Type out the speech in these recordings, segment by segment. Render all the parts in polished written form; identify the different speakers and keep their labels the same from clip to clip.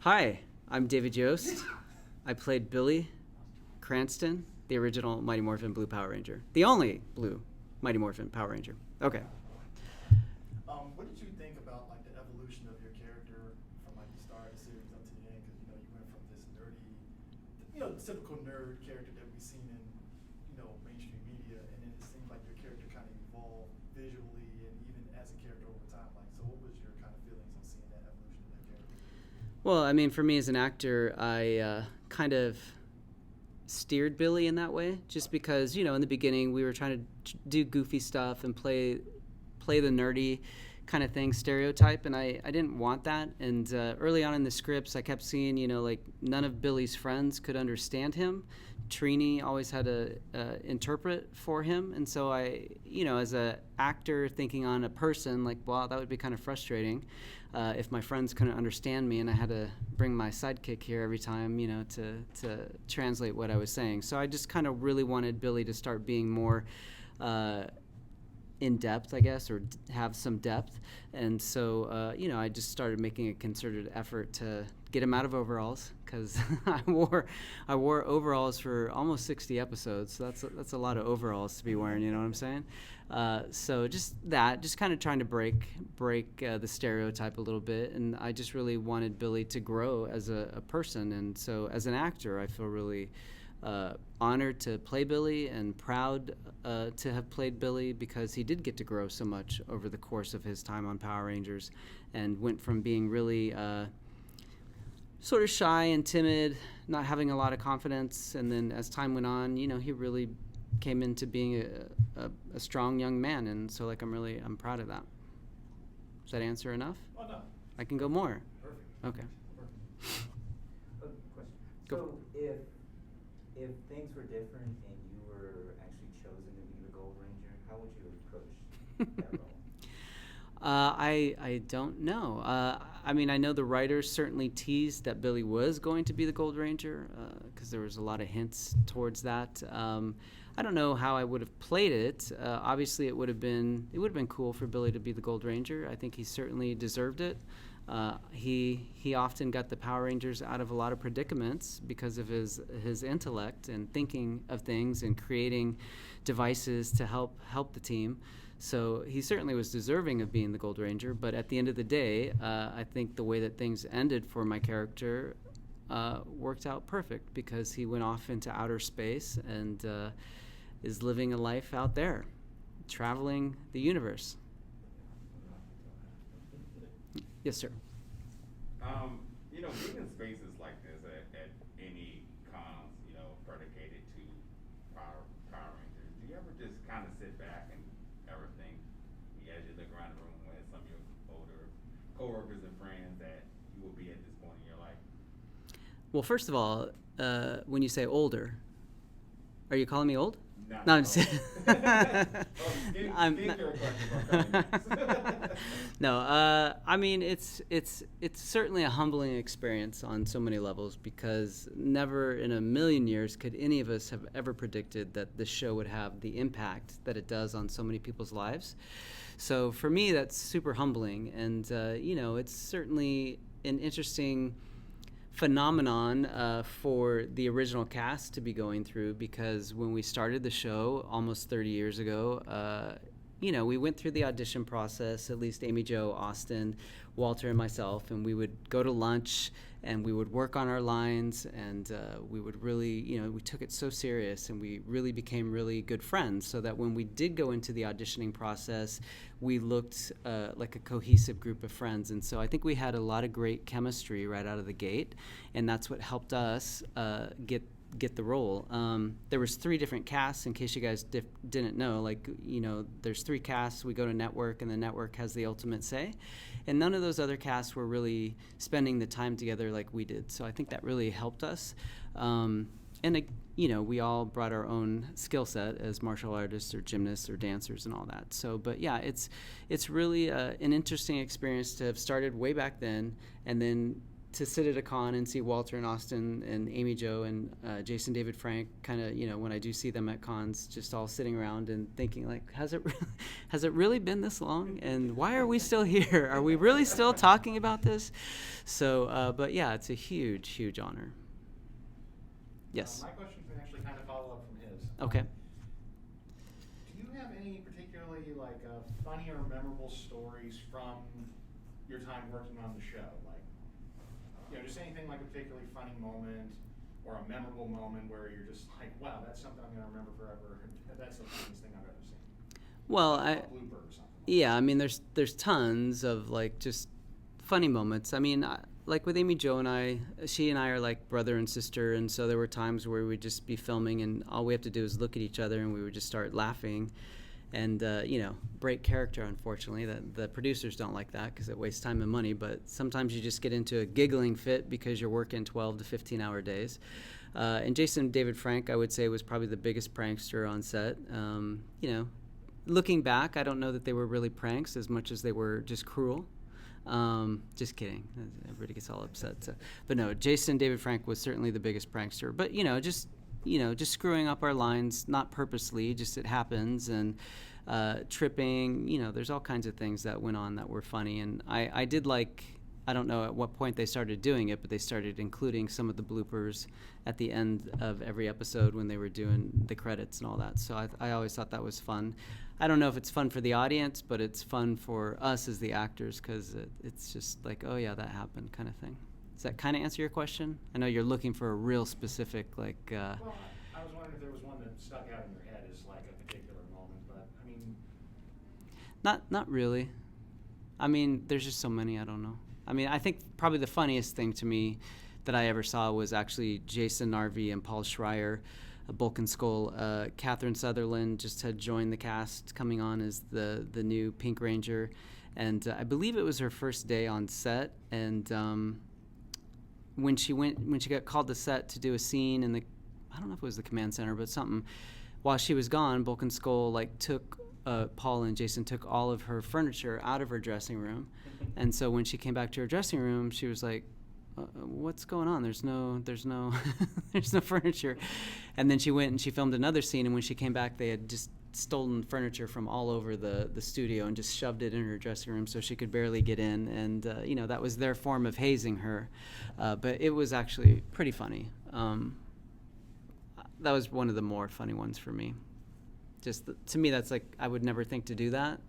Speaker 1: Hi, I'm David Yost. I played Billy Cranston, the original Mighty Morphin Blue Power Ranger. The only blue Mighty Morphin Power Ranger. Okay.
Speaker 2: What did you think about like the evolution of your character from like the start of the series up to the end? Because you went from this nerdy, typical nerd character that we've seen in mainstream media, and then it seemed like your character kind of evolved visually and even as a character over time. Like, so what was your kind of feelings on seeing that evolution of that character?
Speaker 1: Well, I mean, for me as an actor, I kind of steered Billy in that way, just because in the beginning we were trying to do goofy stuff and play the nerdy kind of thing stereotype, and I didn't want that. And early on in the scripts, I kept seeing like none of Billy's friends could understand him. Trini always had to interpret for him, and so I, as a actor thinking on a person, like, wow, that would be kind of frustrating if my friends couldn't understand me, and I had to bring my sidekick here every time, to translate what I was saying. So I just kind of really wanted Billy to start being more in depth, I guess, or have some depth. And so, I just started making a concerted effort to get him out of overalls, because I wore overalls for almost 60 episodes. So that's a lot of overalls to be wearing. You know what I'm saying? So just kind of trying to break the stereotype a little bit. And I just really wanted Billy to grow as a person. And so as an actor, I feel really honored to play Billy and proud to have played Billy, because he did get to grow so much over the course of his time on Power Rangers, and went from being really sort of shy and timid, not having a lot of confidence, and then as time went on, he really came into being a strong young man. And so I'm proud of that. Does that answer enough?
Speaker 2: Oh no.
Speaker 1: I can go more.
Speaker 2: Perfect.
Speaker 1: Okay.
Speaker 2: Perfect.
Speaker 3: Question.
Speaker 1: Go.
Speaker 3: So if things were different and you were actually chosen to be the Gold Ranger, how would you approach that role?
Speaker 1: I don't know. I mean, I know the writers certainly teased that Billy was going to be the Gold Ranger, because there was a lot of hints towards that. I don't know how I would have played it. Obviously, it would have been cool for Billy to be the Gold Ranger. I think he certainly deserved it. He often got the Power Rangers out of a lot of predicaments because of his intellect and thinking of things and creating devices to help the team. So he certainly was deserving of being the Gold Ranger. But at the end of the day, I think the way that things ended for my character worked out perfect, because he went off into outer space and is living a life out there, traveling the universe. Yes, sir.
Speaker 4: Being in spaces like this at any cons, predicated to Power Rangers, do you ever just kind of sit back and ever think, as you look around the room with some of your older coworkers and friends, that you will be at this point in your life?
Speaker 1: Well, first of all, when you say older, are you calling me old?
Speaker 4: No,
Speaker 1: I'm just No, I mean, it's certainly a humbling experience on so many levels, because never in a million years could any of us have ever predicted that this show would have the impact that it does on so many people's lives. So for me, that's super humbling, and it's certainly an interesting phenomenon for the original cast to be going through, because when we started the show almost 30 years ago, we went through the audition process, at least Amy Jo, Austin, Walter, and myself, and we would go to lunch and we would work on our lines, and we would really, we took it so serious, and we really became really good friends, so that when we did go into the auditioning process, we looked like a cohesive group of friends. And so I think we had a lot of great chemistry right out of the gate, and that's what helped us get the role. There was 3 different casts, in case you guys didn't know. There's 3 casts. We go to network, and the network has the ultimate say. And none of those other casts were really spending the time together like we did. So I think that really helped us. We all brought our own skill set as martial artists or gymnasts or dancers and all that. So, but yeah, it's really an interesting experience to have started way back then, and then to sit at a con and see Walter and Austin and Amy Jo and Jason David Frank, kind of, when I do see them at cons, just all sitting around and thinking like, has it really been this long? And why are we still here? Are we really still talking about this? So, but yeah, it's a huge, huge honor. Yes.
Speaker 5: My question can actually kind of follow up from his.
Speaker 1: Okay.
Speaker 5: Do you have any particularly funny or memorable stories from your time working on the show? Just anything like a particularly funny moment or a memorable moment where you're just like, wow, that's something I'm going to remember forever. That's the funniest thing I've ever seen.
Speaker 1: Well,
Speaker 5: a blooper or something.
Speaker 1: Yeah, I mean, there's tons of just funny moments. I mean, like with Amy Jo and I, she and I are like brother and sister, and so there were times where we'd just be filming and all we have to do is look at each other and we would just start laughing and, break character, unfortunately. The producers don't like that because it wastes time and money, but sometimes you just get into a giggling fit because you're working 12 to 15-hour days. And Jason David Frank, I would say, was probably the biggest prankster on set. Looking back, I don't know that they were really pranks as much as they were just cruel. Just kidding. Everybody gets all upset. So. But no, Jason David Frank was certainly the biggest prankster. But, just screwing up our lines, not purposely, just it happens. And tripping, there's all kinds of things that went on that were funny. And I did I don't know at what point they started doing it, but they started including some of the bloopers at the end of every episode when they were doing the credits and all that. So I always thought that was fun. I don't know if it's fun for the audience, but it's fun for us as the actors because it's just like, oh yeah, that happened kind of thing. Does that kind of answer your question? I know you're looking for a real specific
Speaker 5: Well, I was wondering if there was one that stuck out in your head as like a particular moment, but I mean...
Speaker 1: Not really. I mean, there's just so many, I don't know. I mean, I think probably the funniest thing to me that I ever saw was actually Jason Narvey and Paul Schreier, Bulk and Skull. Catherine Sutherland just had joined the cast, coming on as the new Pink Ranger, and I believe it was her first day on set. And when she got called to set to do a scene in I don't know if it was the command center, but something. While she was gone, Bulk and Skull took Paul and Jason took all of her furniture out of her dressing room. And so when she came back to her dressing room, she was like, what's going on? There's no there's no furniture. And then she went and she filmed another scene, and when she came back, they had just stolen furniture from all over the studio and just shoved it in her dressing room so she could barely get in. And, that was their form of hazing her. But it was actually pretty funny. That was one of the more funny ones for me. Just to me, that's I would never think to do that.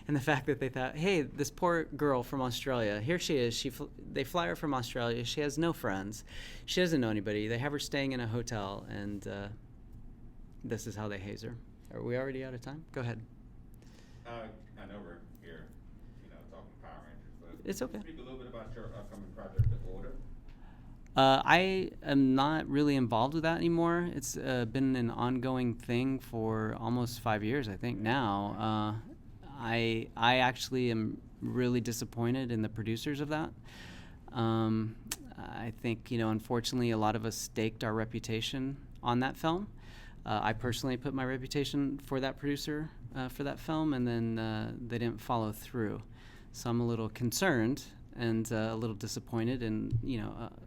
Speaker 1: And the fact that they thought, hey, this poor girl from Australia, here she is. They fly her from Australia. She has no friends. She doesn't know anybody. They have her staying in a hotel, and this is how they haze her. Are we already out of time? Go ahead.
Speaker 4: I know we're here, talking Power Rangers, but
Speaker 1: it's okay.
Speaker 4: Speak a little bit about your upcoming project, The Order.
Speaker 1: I am not really involved with that anymore. It's been an ongoing thing for almost 5 years, I think, now. I actually am really disappointed in the producers of that. I think, unfortunately, a lot of us staked our reputation on that film. I personally put my reputation for that producer for that film, and then they didn't follow through. So I'm a little concerned and a little disappointed, and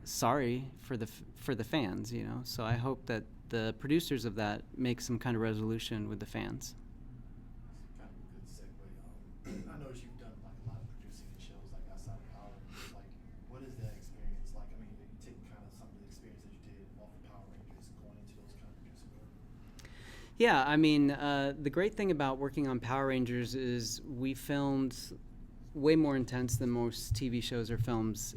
Speaker 1: sorry for the fans. So I hope that the producers of that make some kind of resolution with the fans.
Speaker 2: Kind of a good segue. I noticed you've done a lot of producing in shows outside of Power Rangers. What is that experience like? I mean, you taking kind of some of the experience that you did off of Power Rangers, going into those kind of producing work.
Speaker 1: Yeah, I mean, the great thing about working on Power Rangers is we filmed way more intense than most TV shows or films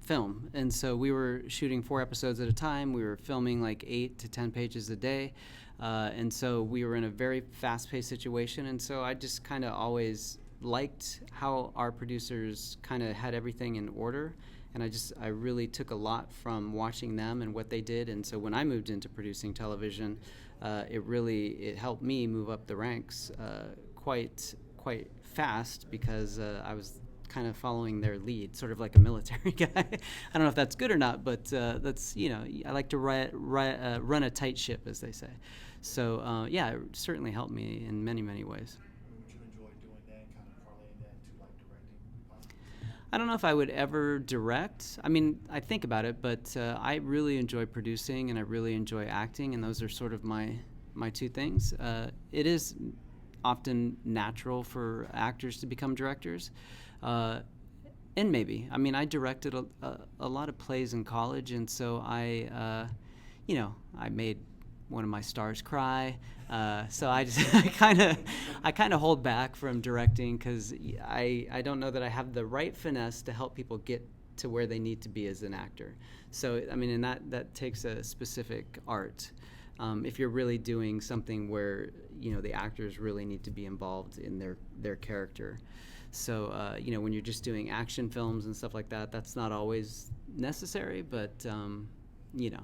Speaker 1: film. And so we were shooting 4 episodes at a time. We were filming 8 to 10 pages a day. And so we were in a very fast-paced situation. And so I just kind of always liked how our producers kind of had everything in order. And I really took a lot from watching them and what they did. And so when I moved into producing television, it helped me move up the ranks quite fast, because I was kind of following their lead, sort of like a military guy. I don't know if that's good or not, but that's, I like to run a tight ship, as they say. So yeah, it certainly helped me in many, many ways.
Speaker 2: Would you enjoy doing that, kind of parlaying that to directing possibly?
Speaker 1: I don't know if I would ever direct. I mean, I think about it, but I really enjoy producing and I really enjoy acting, and those are sort of my two things. It is often natural for actors to become directors. And maybe. I mean, I directed a lot of plays in college, and so I made one of my stars cry. So I just I kind of hold back from directing because I don't know that I have the right finesse to help people get to where they need to be as an actor. So I mean, and that takes a specific art. If you're really doing something where the actors really need to be involved in their character. So when you're just doing action films and stuff like that, that's not always necessary. But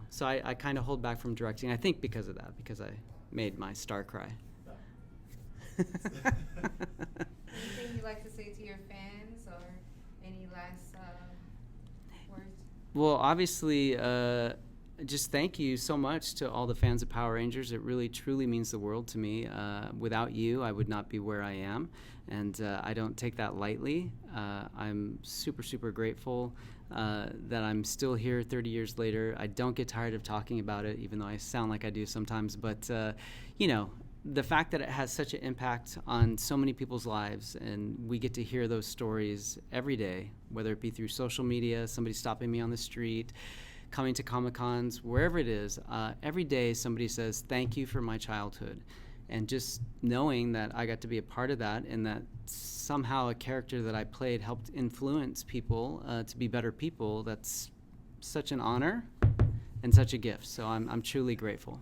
Speaker 1: so I kind of hold back from directing. I think because of that, because I made my star cry.
Speaker 6: Anything you'd like to say to your fans, or any last words?
Speaker 1: Well, obviously, just thank you so much to all the fans of Power Rangers. It really, truly means the world to me. Without you, I would not be where I am, and I don't take that lightly. I'm super, super grateful that I'm still here 30 years later. I don't get tired of talking about it, even though I sound like I do sometimes. But, the fact that it has such an impact on so many people's lives, and we get to hear those stories every day, whether it be through social media, somebody stopping me on the street, coming to Comic-Cons, wherever it is, every day somebody says, thank you for my childhood. And just knowing that I got to be a part of that, and that somehow a character that I played helped influence people to be better people, that's such an honor and such a gift. So I'm truly grateful.